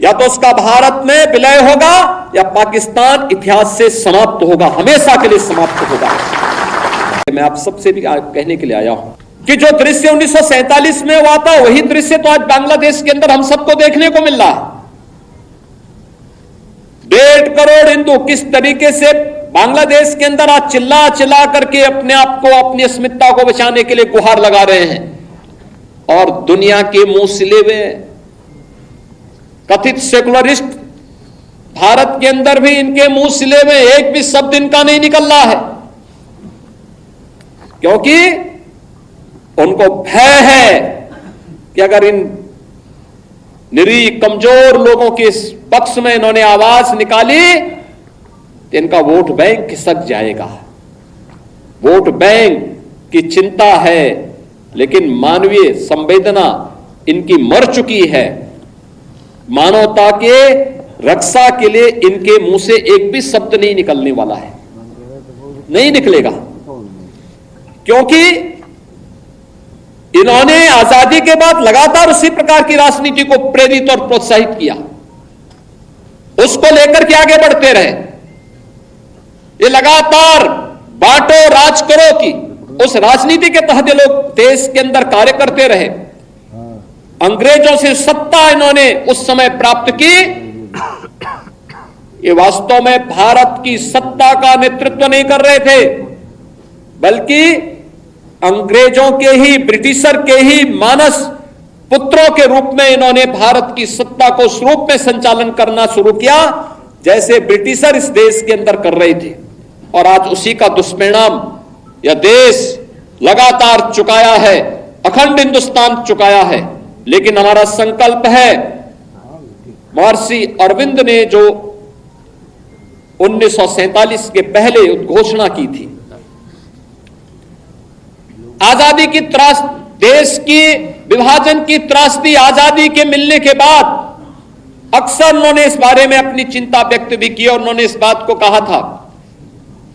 या तो उसका भारत में विलय होगा या पाकिस्तान इतिहास से समाप्त होगा, हमेशा के लिए समाप्त होगा। मैं आप सबसे भी कहने के लिए आया हूं कि जो दृश्य 1947 में हुआ था वही दृश्य तो आज बांग्लादेश के अंदर हम सबको देखने को मिल रहा है। 1.5 करोड़ हिंदू किस तरीके से बांग्लादेश के अंदर आज चिल्ला चिल्ला करके अपने आप को, अपनी अस्मिता को बचाने के लिए गुहार लगा रहे हैं, और दुनिया के मुंह सिले हुए कथित सेकुलरिस्ट भारत के अंदर भी इनके मुंह सिले हुए एक भी शब्द इनका नहीं निकल रहा है, क्योंकि उनको भय है कि अगर इन निरीह कमजोर लोगों के पक्ष में इन्होंने आवाज निकाली तो इनका वोट बैंक खिसक जाएगा। वोट बैंक की चिंता है, लेकिन मानवीय संवेदना इनकी मर चुकी है। मानवता के रक्षा के लिए इनके मुंह से एक भी शब्द नहीं निकलने वाला है, नहीं निकलेगा, क्योंकि इन्होंने आजादी के बाद लगातार उसी प्रकार की राजनीति को प्रेरित और प्रोत्साहित किया, उसको लेकर के आगे बढ़ते रहे। ये लगातार बांटो राज करो की उस राजनीति के तहत ये लोग देश के अंदर कार्य करते रहे। अंग्रेजों से सत्ता इन्होंने उस समय प्राप्त की। ये वास्तव में भारत की सत्ता का नेतृत्व नहीं कर रहे थे, बल्कि अंग्रेजों के ही, ब्रिटिशर के ही मानस पुत्रों के रूप में इन्होंने भारत की सत्ता को उस रूप में संचालन करना शुरू किया जैसे ब्रिटिशर इस देश के अंदर कर रहे थे। और आज उसी का दुष्परिणाम यह देश लगातार चुकाया है, अखंड हिंदुस्तान चुकाया है। लेकिन हमारा संकल्प है, महर्षि अरविंद ने जो 1947 के पहले उद्घोषणा की थी, आजादी की त्रास, देश की विभाजन की त्रासदी आजादी के मिलने के बाद अक्सर उन्होंने इस बारे में अपनी चिंता व्यक्त भी की, और उन्होंने इस बात को कहा था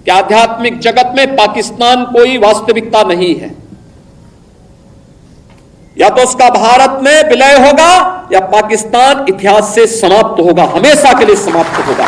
कि आध्यात्मिक जगत में पाकिस्तान कोई वास्तविकता नहीं है। या तो उसका भारत में विलय होगा या पाकिस्तान इतिहास से समाप्त होगा, हमेशा के लिए समाप्त होगा।